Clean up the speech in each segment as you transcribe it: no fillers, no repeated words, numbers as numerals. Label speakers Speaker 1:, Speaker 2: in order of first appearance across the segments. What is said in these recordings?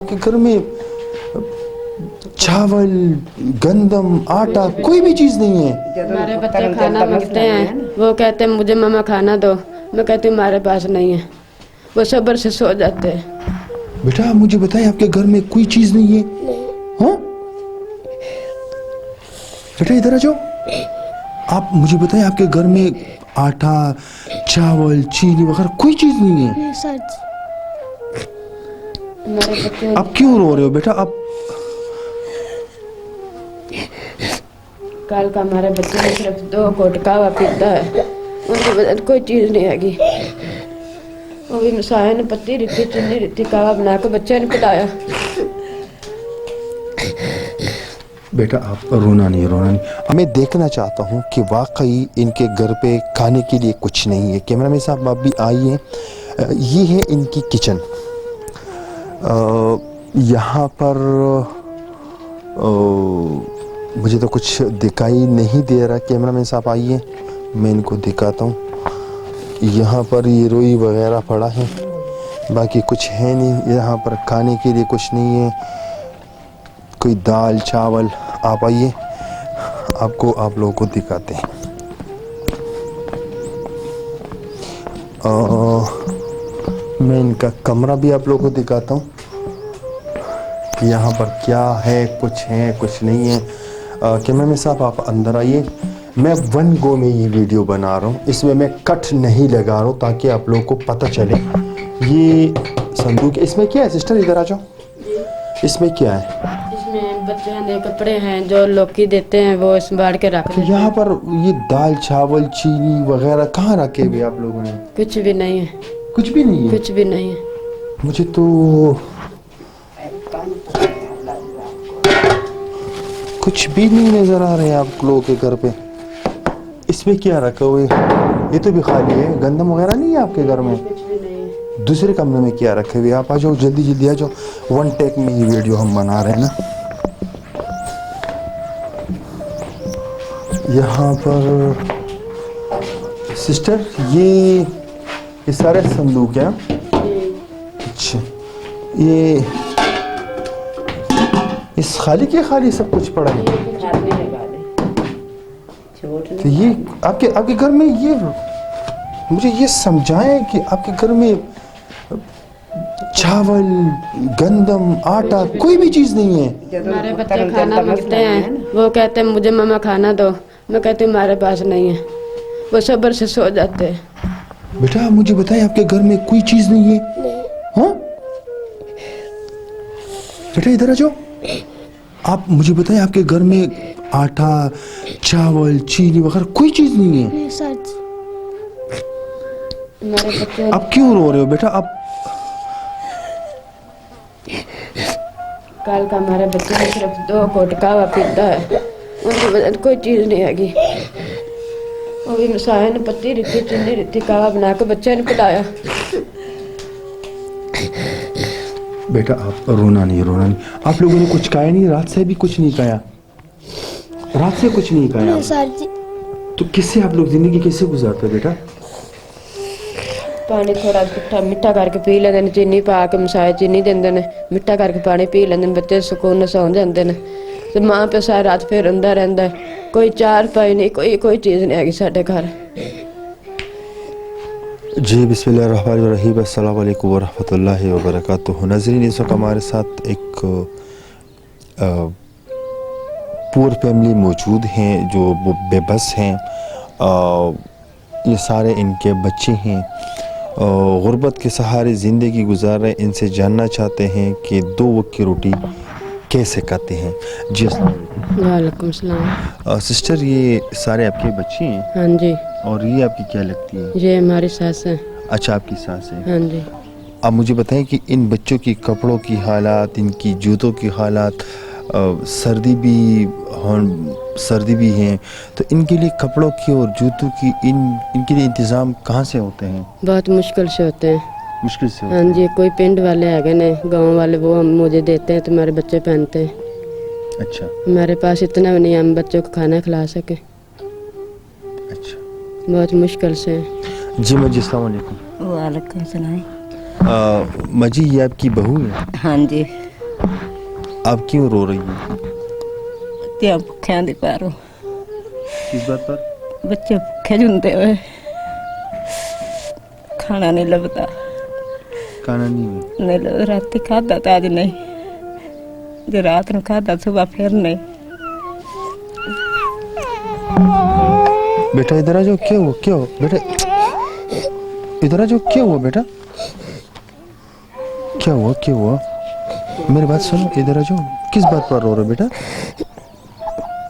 Speaker 1: के घर में चावल, गंदम, आटा कोई भी चीज नहीं है।
Speaker 2: हमारे बच्चे खाना मांगते हैं, वो कहते हैं मुझे मम्मा खाना दो, मैं कहती हूँ हमारे पास नहीं है, वो सब्र से सो जाते हैं।
Speaker 1: बेटा मुझे बताएं आपके घर में कोई चीज नहीं है? हाँ बेटा इधर आ जाओ। आप मुझे बताएं आपके घर में आटा, चावल, चीनी वगैरह कोई चीज नहीं है?
Speaker 2: हमारे बच्चे
Speaker 1: आप क्यों रो रहे हो बेटा? आप
Speaker 2: कल का हमारे बच्चे ने सिर्फ 2 घोट कहवा पीता है, उनकी वजह से कोई चीज नहीं हैगी। वो भी मसाया ने पत्ती रित्ती चीनी रित्ती कहवा बना के बच्चे ने पिलाया।
Speaker 1: बेटा आप रोना नहीं, रोना नहीं। मैं देखना चाहता हूँ कि वाकई इनके घर पे खाने के लिए कुछ नहीं है। कैमरामैन साहब आप भी आइए। ये है इनकी किचन। यहाँ पर मुझे तो कुछ दिखाई नहीं दे रहा। कैमरामैन साहब आइए, मैं इनको दिखाता हूँ। यहाँ पर ये रोई वगैरह पड़ा है, बाकी कुछ है नहीं। यहाँ पर खाने के लिए कुछ नहीं है, कोई दाल चावल। आप आइए, आपको आप लोगों को दिखाते हैं। मैं इनका कमरा भी आप लोगों को दिखाता हूँ कि यहाँ पर क्या है, कुछ नहीं है। कैमरामैन साहब आप अंदर आइए। मैं वन गो में ये वीडियो बना रहा हूँ, इसमें मैं कट नहीं लगा रहा हूँ ताकि आप लोगों को पता चले। ये संदूक, इसमें क्या है सिस्टर? इधर आ जाओ। इसमें क्या है?
Speaker 2: इसमें बच्चों के कपड़े हैं जो लोग देते हैं, वो संभाल के रख
Speaker 1: तो यहाँ पर ये दाल चावल चीनी वगैरह कहाँ रखे हुए आप लोगों ने?
Speaker 2: कुछ भी नहीं है।
Speaker 1: कुछ भी नहीं है?
Speaker 2: कुछ भी नहीं है।
Speaker 1: मुझे तो कुछ भी नहीं नजर आ रहे हैं आप लोगों के घर पे। इसमें क्या रखा हुआ है? ये तो भी खाली है। गंदम वगैरह नहीं है आपके घर में?
Speaker 2: कुछ भी नहीं है।
Speaker 1: दूसरे कमरे में क्या रखे हुए? आप आ जाओ, जल्दी जल्दी आ जाओ। वन टेक में ये वीडियो हम बना रहे हैं ना। यहाँ पर सिस्टर ये सारे संदूक हैं। अच्छा, ये इस खाली के खाली सब कुछ पड़ा है। तो ये आपके घर में ये, मुझे ये समझाएं कि आपके घर में चावल, गंदम, आटा कोई भी चीज नहीं है।
Speaker 2: हमारे बच्चे खाना मांगते हैं, वो कहते हैं मुझे मम्मा खाना दो, मैं कहती हूँ हमारे पास नहीं है, वो सब्र से सो जाते हैं।
Speaker 1: बेटा मुझे बताएं आपके घर में कोई चीज नहीं है? हाँ बेटा इधर आ जाओ। आप मुझे बताएं आपके घर में आटा, चावल, चीनी वगैरह कोई चीज नहीं है?
Speaker 2: हमारे बच्चे
Speaker 1: आप क्यों रो रहे हो बेटा? आप
Speaker 2: कल का हमारे बच्चे ने सिर्फ 2 घोट कहवा पीता है, उनकी वजह से कोई चीज नहीं हैगी। वो भी मसाया ने पत्ती रित्ती चीनी रित्ती कहवा बना के बच्चे ने पिलाया।
Speaker 1: बेटा आप रोना नहीं, रोना नहीं। आप लोगों ने कुछ खाया नहीं? रात से भी कुछ नहीं खाया? रात से कुछ नहीं खाया? तो किससे आप लोग जिंदगी कैसे गुजारते हो बेटा?
Speaker 2: पानी थोड़ा मिठा करके पी लेंगे, चीनी पा के मसाया चीनी देंगे ने, मिठा करके पानी पी लेंगे, बच्चे सुकून सौ जाते हैं। तो माँ पे सारी रात फिर रोंदा रहता है। कोई चार पाई नहीं, कोई चीज़ नहीं हैगी साढ़े घर।
Speaker 1: जी बिस्मिल्लाहिर्रहमानिर्रहीम, अस्सलाम वालेकुम वरहमतुल्लाहि वबरकातुहू। नाज़रीन, इस वक्त हमारे साथ एक पूर फैमिली मौजूद हैं जो वो बेबस हैं। ये सारे इनके बच्चे हैं, गुर्बत के सहारे ज़िंदगी गुजार रहे। इनसे जानना चाहते हैं कि 2 वक्त की रोटी कैसे खाते हैं। जी अस्सलाम
Speaker 2: वालेकुम सलाम।
Speaker 1: सिस्टर, ये सारे आपके बच्चे हैं?
Speaker 2: हाँ जी।
Speaker 1: और ये आपकी क्या लगती है?
Speaker 2: ये हमारी सास है।
Speaker 1: अच्छा, आपकी सास है।
Speaker 2: हाँ जी।
Speaker 1: अब मुझे बताएं कि इन बच्चों की कपड़ों की हालात, इनकी जूतों की हालात, सर्दी भी हैं, तो इनके लिए कपड़ों की और जूतों की इनके लिए इंतज़ाम कहाँ से होते हैं?
Speaker 2: बहुत मुश्किल से होते हैं।
Speaker 1: मुश्किल से होते
Speaker 2: हाँ जी, कोई पिंड वाले है ने, गांव वाले, वो हम मुझे देते हैं तो हमारे बच्चे पहनते हैं।
Speaker 1: अच्छा,
Speaker 2: हमारे पास इतना भी नहीं हम बच्चों को खाना खिला सके।
Speaker 1: अच्छा,
Speaker 2: बहुत मुश्किल से।
Speaker 1: जी मजी, अस्सलाम वालेकुम।
Speaker 3: वालेकुम सलाम।
Speaker 1: मजी, ये आपकी बहू है?
Speaker 3: हाँ जी।
Speaker 1: आप क्यों रो रही हैं?
Speaker 3: ਧੀਆਂ ਭੁੱਖਿਆਂ ਦੀ ਪੈਰੋਂ
Speaker 1: किस बात पर?
Speaker 3: ਬੱਚੇ ਭੁੱਖੇ ਹੁੰਦੇ ਹੋਏ ਖਾਣਾ ਨਹੀਂ ਲੱਭਦਾ।
Speaker 1: खाना नहीं हुआ।
Speaker 3: ਨਹੀਂ ਰਾਤੀ ਖਾਧਾ ਤਾਂ ਅੱਜ ਨਹੀਂ, ਜੇ ਰਾਤ ਨੂੰ ਖਾਧਾ ਸੁਬਹ ਫਿਰ नहीं।
Speaker 1: बेटा इधर आ जाओ। क्या हुआ? क्या हुआ बेटा? इधर आ जाओ। क्या हुआ बेटा? क्या हुआ? क्या हुआ? मेरी बात सुनो, इधर आ जाओ। किस बात पर रो रहे हो बेटा?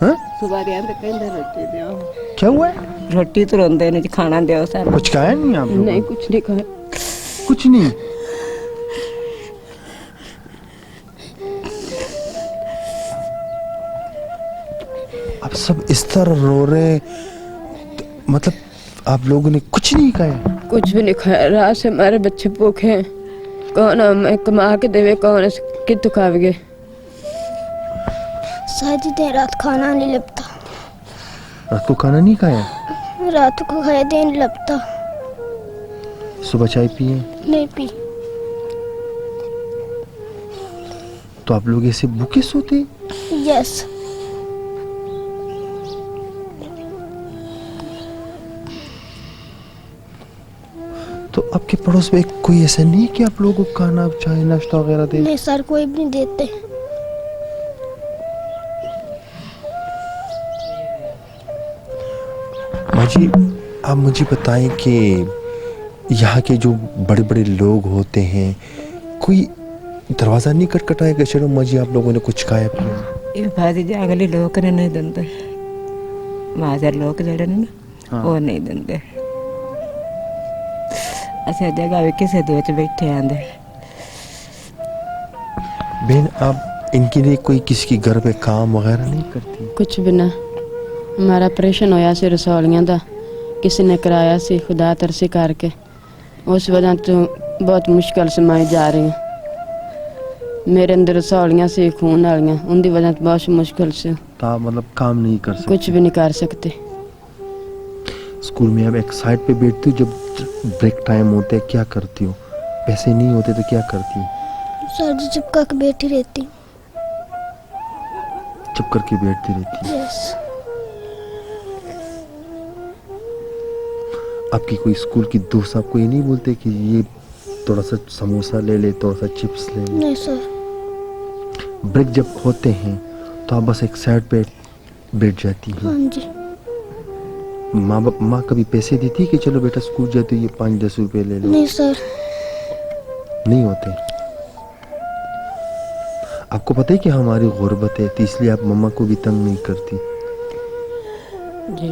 Speaker 1: हाँ?
Speaker 3: ਸੁਬਹ ਦੇ ਆਂਦੇ ਕਹਿੰਦੇ ਰੋਟੀ ਦਿਓ,
Speaker 1: क्या हुआ है?
Speaker 3: ਰੋਟੀ ਤੋਂ ਰੋਂਦੇ ਨੇ ਜੀ ਖਾਣਾ ਦਿਓ ਸਾਨੂੰ।
Speaker 1: कुछ खाया नहीं आप लोगों ने?
Speaker 2: नहीं कुछ नहीं खाया।
Speaker 1: कुछ नहीं। अब सब इस तरह रो रहे, तो मतलब आप लोगों ने कुछ नहीं खाया?
Speaker 2: कुछ भी नहीं खाया। रात से हमारे बच्चे भूखे हैं। कौन हमें कमा के देवे, कौन कितु खावे?
Speaker 4: सारी देर रात खाना नहीं लगता,
Speaker 1: रात को खाना नहीं खाया?
Speaker 4: रात को खाए दिन लगता।
Speaker 1: सुबह चाय पिए?
Speaker 4: नहीं पी।
Speaker 1: तो आप लोग ऐसे भूखे सोते?
Speaker 4: यस।
Speaker 1: तो आपके पड़ोस में कोई ऐसा नहीं है कि आप लोगों को खाना, चाय, नाश्ता वगैरह दे?
Speaker 4: नहीं सर, कोई भी नहीं देते।
Speaker 1: माँ जी, आप मुझे बताएं कि यहाँ के जो बड़े बड़े लोग होते हैं, कोई दरवाज़ा नहीं खटखटाएगा? चलो माँ जी, आप लोगों ने कुछ खाया पिया?
Speaker 3: ਇਹ ਬਾਜੀ ਜਾਗਲੀ ਲੋਕ ਨੇ ਨਹੀਂ ਦਿੰਦੇ, ਮਾਜ਼ਰ ਲੋਕ ਜਿਹੜੇ ਨੇ ਨਾ ਉਹ ਨਹੀਂ ਦਿੰਦੇ। ਅਸੀਂ ਜਗ੍ਹਾ ਵੀ ਕਿਸੇ ਦੇ ਵਿੱਚ ਬੈਠੇ ਆਂਦੇ।
Speaker 1: बहन, आप इनके लिए कोई किसी के घर पे काम वगैरह नहीं करती?
Speaker 2: कुछ भी ना। हमारा ऑपरेशन होया सी रसौलियां दा, किसी ने कराया सी खुदा तरसी करके। उस वजह तो बहुत मुश्किल से मैं जा रही हूँ। मेरे अंदर रसौलियां सी खून वालियां, उनकी वजह तो बहुत मुश्किल से
Speaker 1: तो आप मतलब काम नहीं कर सकते?
Speaker 2: कुछ भी नहीं कर सकते।
Speaker 1: स्कूल में आप एक साइड पे बैठती हो, जब ब्रेक टाइम होते हैं क्या करती हो? पैसे नहीं होते तो क्या करती हो?
Speaker 4: सर जी चिपका के बैठी रहती।
Speaker 1: चुप करके बैठती रहती हो?
Speaker 4: यस।
Speaker 1: आपकी कोई स्कूल की दोस्त आपको ये नहीं बोलते कि ये थोड़ा सा समोसा ले ले, थोड़ा सा चिप्स ले ले?
Speaker 4: नहीं सर।
Speaker 1: ब्रेक जब होते हैं तो आप बस एक साइड पे बैठ जाती हैं?
Speaker 4: हाँ जी।
Speaker 1: माँ कभी पैसे देती कि चलो बेटा स्कूल जाते हो, ये 5-10 रुपए ले लो?
Speaker 4: नहीं सर।
Speaker 1: नहीं होते? आपको पता है कि हमारी गुर्बत है, तो इसलिए आप मम्मा को भी तंग नहीं करती?
Speaker 3: जी।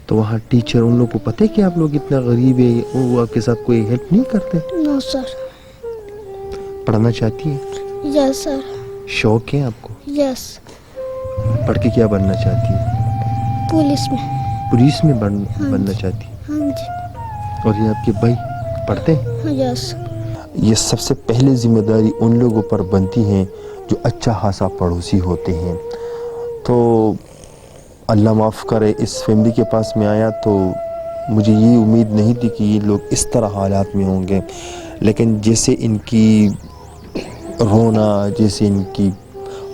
Speaker 1: तो वहाँ टीचर उन लोगों को पता है कि आप लोग इतना गरीब है, वो आपके साथ कोई हेल्प नहीं करते?
Speaker 4: No sir.
Speaker 1: पढ़ना चाहती है?
Speaker 4: Yes sir.
Speaker 1: शौक है आपको?
Speaker 4: यस।
Speaker 1: पढ़ के क्या बनना चाहती है?
Speaker 4: पुलिस में।
Speaker 1: पुलिस में बनना
Speaker 4: जी।
Speaker 1: चाहती है?
Speaker 4: हाँ जी।
Speaker 1: और ये आपके भाई पढ़ते हैं?
Speaker 4: हाँ यस।
Speaker 1: ये सबसे पहले जिम्मेदारी उन लोगों पर बनती है जो अच्छा खासा पड़ोसी होते हैं। तो अल्लाह माफ़ करे, इस फैमिली के पास में आया तो मुझे ये उम्मीद नहीं थी कि ये लोग इस तरह हालात में होंगे, लेकिन जैसे इनकी रोना, जैसे इनकी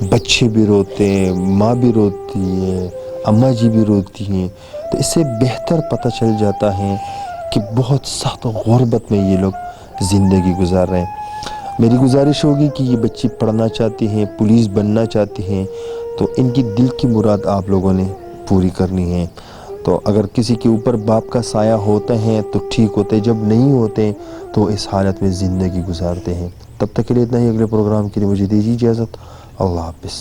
Speaker 1: बच्चे भी रोते हैं, माँ भी रोती है, अम्मा जी भी रोती हैं, तो इससे बेहतर पता चल जाता है कि बहुत सख्त गुर्बत में ये लोग ज़िंदगी गुजार रहे हैं। मेरी गुजारिश होगी कि ये बच्ची पढ़ना चाहती हैं, पुलिस बनना चाहती हैं, तो इनकी दिल की मुराद आप लोगों ने पूरी करनी है। तो अगर किसी के ऊपर बाप का साया होता है तो ठीक होते, जब नहीं होते तो इस हालत में ज़िंदगी गुजारते हैं। तब तक के लिए इतना ही। अगले प्रोग्राम के लिए मुझे दीजिए इजाज़त। अल्लाह हाफ़िज़।